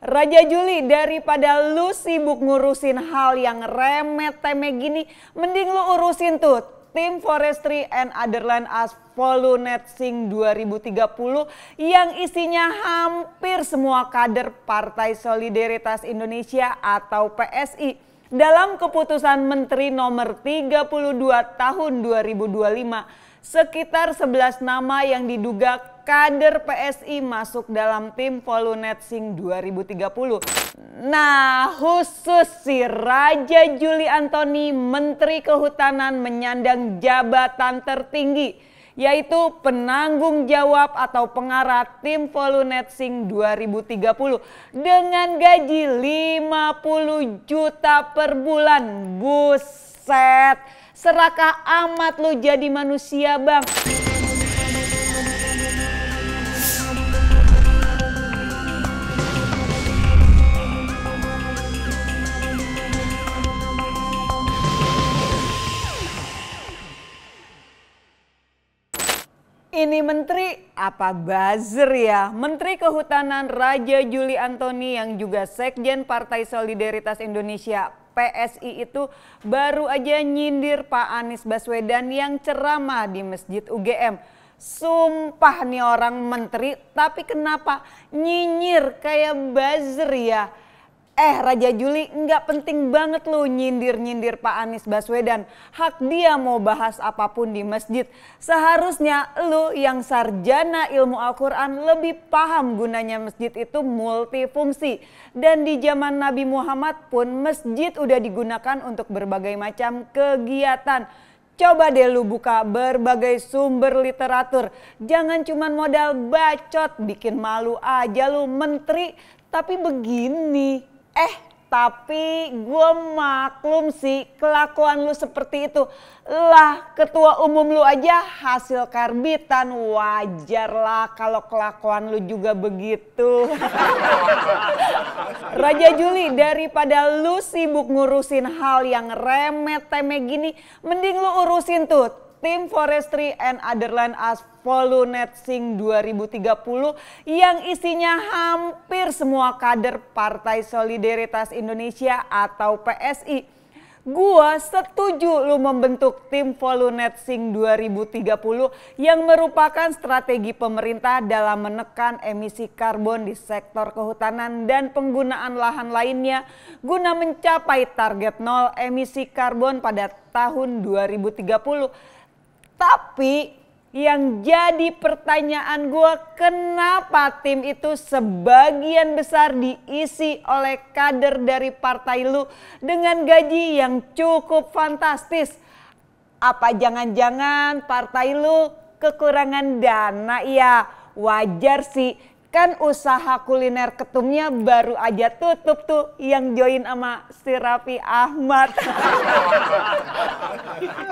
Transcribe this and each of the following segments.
Raja Juli, daripada lu sibuk ngurusin hal yang remeh-temeh gini, mending lu urusin tuh Tim Forestry and Other Land as Volunetzing 2030 yang isinya hampir semua kader Partai Solidaritas Indonesia atau PSI. Dalam keputusan Menteri nomor 32 tahun 2025, sekitar 11 nama yang diduga kader PSI masuk dalam tim Volunetzing 2030. Nah, khusus si Raja Juli Antoni, Menteri Kehutanan, menyandang jabatan tertinggi, yaitu penanggung jawab atau pengarah tim Volunetzing 2030 dengan gaji 50 juta per bulan. Buset, serakah amat lu jadi manusia, Bang. Ini menteri apa buzzer ya? Menteri Kehutanan Raja Juli Antoni yang juga Sekjen Partai Solidaritas Indonesia PSI itu baru aja nyindir Pak Anies Baswedan yang ceramah di Masjid UGM. Sumpah nih orang menteri, tapi kenapa nyinyir kayak buzzer ya? Raja Juli, nggak penting banget lu nyindir-nyindir Pak Anies Baswedan. Hak dia mau bahas apapun di masjid. Seharusnya lu yang sarjana ilmu Al-Quran lebih paham gunanya masjid itu multifungsi. Dan di zaman Nabi Muhammad pun masjid udah digunakan untuk berbagai macam kegiatan. Coba deh lu buka berbagai sumber literatur. Jangan cuman modal bacot, bikin malu aja lu menteri. Tapi begini. Tapi gue maklum sih kelakuan lu seperti itu. Lah, ketua umum lu aja hasil karbitan, wajar lah kalau kelakuan lu juga begitu. Raja Juli, daripada lu sibuk ngurusin hal yang remeh-temeh gini, mending lu urusin tuh Tim Forestry and Other Land as Volunetzing 2030 yang isinya hampir semua kader Partai Solidaritas Indonesia atau PSI. Gua setuju lu membentuk tim Volunetzing 2030 yang merupakan strategi pemerintah dalam menekan emisi karbon di sektor kehutanan dan penggunaan lahan lainnya guna mencapai target nol emisi karbon pada tahun 2030. Tapi yang jadi pertanyaan gue, kenapa tim itu sebagian besar diisi oleh kader dari partai lu dengan gaji yang cukup fantastis? Apa jangan-jangan partai lu kekurangan dana ya? Wajar sih, kan usaha kuliner ketumnya baru aja tutup tuh yang join sama si Raffi Ahmad.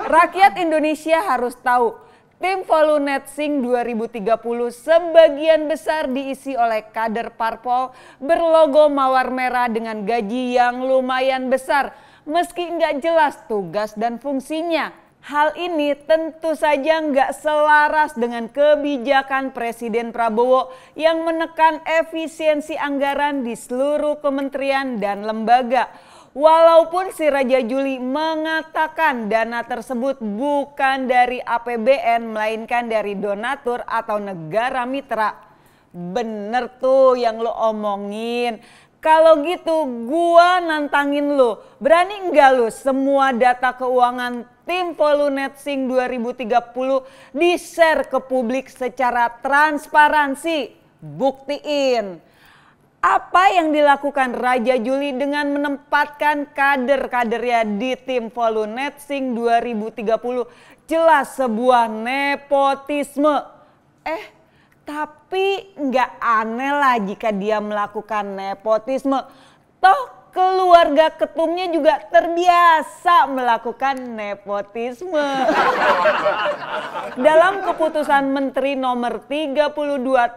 Rakyat Indonesia harus tahu, tim Volunetzing 2030 sebagian besar diisi oleh kader parpol berlogo mawar merah dengan gaji yang lumayan besar meski nggak jelas tugas dan fungsinya. Hal ini tentu saja nggak selaras dengan kebijakan Presiden Prabowo yang menekan efisiensi anggaran di seluruh kementerian dan lembaga. Walaupun si Raja Juli mengatakan dana tersebut bukan dari APBN melainkan dari donatur atau negara mitra. Bener tuh yang lo omongin. Kalau gitu gua nantangin lo. Berani nggak lo semua data keuangan tim Volunetzing 2030 di-share ke publik secara transparansi? Buktiin. Apa yang dilakukan Raja Juli dengan menempatkan kader-kadernya di tim Volunetzing 2030 jelas sebuah nepotisme. Tapi nggak aneh lah jika dia melakukan nepotisme. Toh keluarga ketumnya juga terbiasa melakukan nepotisme. Dalam keputusan Menteri nomor 32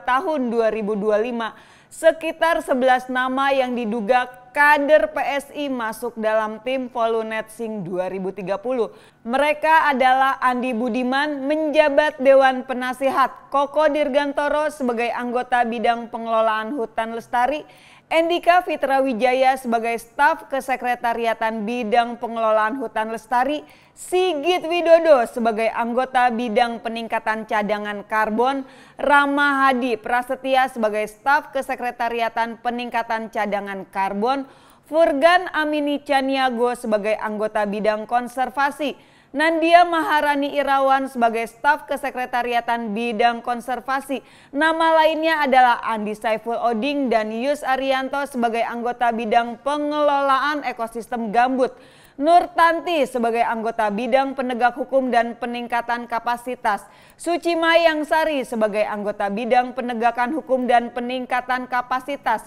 tahun 2025, sekitar 11 nama yang diduga kader PSI masuk dalam tim Volunetzing 2030. Mereka adalah Andi Budiman menjabat Dewan Penasihat, Koko Dirgantoro sebagai anggota bidang pengelolaan hutan lestari, Endika Fitrawijaya sebagai staf kesekretariatan bidang pengelolaan hutan lestari, Sigit Widodo sebagai anggota bidang peningkatan cadangan karbon, Rama Hadi Prasetya sebagai staf kesekretariatan peningkatan cadangan karbon, Furgan Amini Caniago sebagai anggota bidang konservasi, Nandia Maharani Irawan sebagai staf kesekretariatan bidang konservasi. Nama lainnya adalah Andi Saiful Oding dan Yus Arianto sebagai anggota bidang pengelolaan ekosistem gambut. Nur Tanti sebagai anggota bidang penegak hukum dan peningkatan kapasitas. Suci Mayang Sari sebagai anggota bidang penegakan hukum dan peningkatan kapasitas.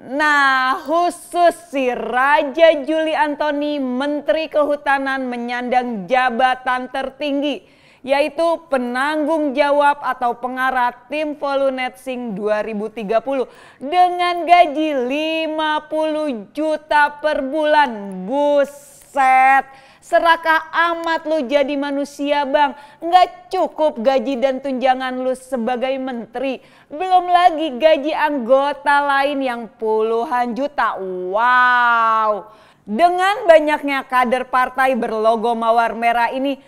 Nah, khusus si Raja Juli Antoni, Menteri Kehutanan menyandang jabatan tertinggi, yaitu penanggung jawab atau pengarah tim Volunetsing 2030 dengan gaji 50 juta per bulan. Buset, serakah amat lu jadi manusia bang. Nggak cukup gaji dan tunjangan lu sebagai menteri, belum lagi gaji anggota lain yang puluhan juta. Wow, dengan banyaknya kader partai berlogo mawar merah ini,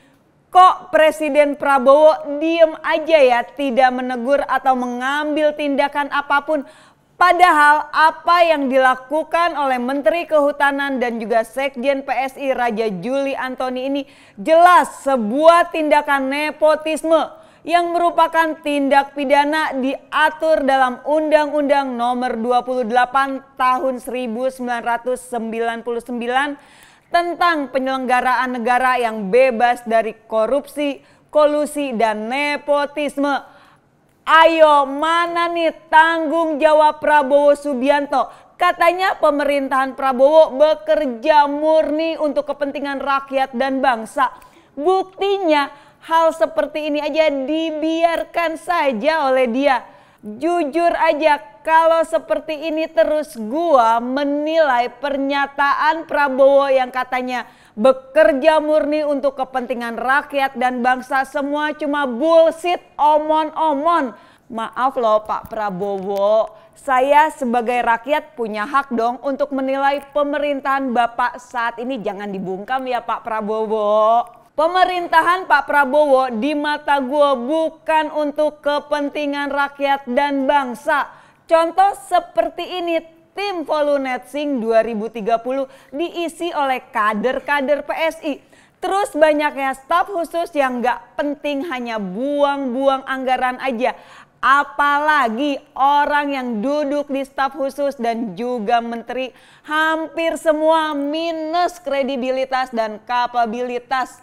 kok Presiden Prabowo diem aja ya, tidak menegur atau mengambil tindakan apapun. Padahal apa yang dilakukan oleh Menteri Kehutanan dan juga Sekjen PSI Raja Juli Antoni ini jelas sebuah tindakan nepotisme yang merupakan tindak pidana diatur dalam Undang-Undang Nomor 28 Tahun 1999 tentang penyelenggaraan negara yang bebas dari korupsi, kolusi, dan nepotisme. Ayo, mana nih tanggung jawab Prabowo Subianto? Katanya pemerintahan Prabowo bekerja murni untuk kepentingan rakyat dan bangsa. Buktinya hal seperti ini aja dibiarkan saja oleh dia. Jujur aja, kalau seperti ini terus gua menilai pernyataan Prabowo yang katanya bekerja murni untuk kepentingan rakyat dan bangsa semua cuma bullshit, omon-omon. Maaf loh Pak Prabowo, saya sebagai rakyat punya hak dong untuk menilai pemerintahan Bapak saat ini. Jangan dibungkam ya Pak Prabowo. Pemerintahan Pak Prabowo di mata gue bukan untuk kepentingan rakyat dan bangsa. Contoh seperti ini, tim Volunetsing 2030 diisi oleh kader-kader PSI. Terus banyaknya staf khusus yang gak penting, hanya buang-buang anggaran aja. Apalagi orang yang duduk di staf khusus dan juga menteri hampir semua minus kredibilitas dan kapabilitas.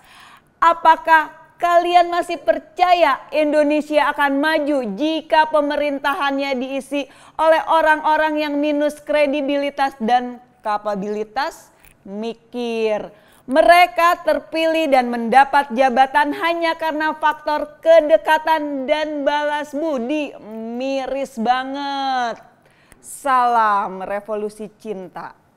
Apakah kalian masih percaya Indonesia akan maju jika pemerintahannya diisi oleh orang-orang yang minus kredibilitas dan kapabilitas? Mikir. Mereka terpilih dan mendapat jabatan hanya karena faktor kedekatan dan balas budi. Miris banget. Salam revolusi cinta.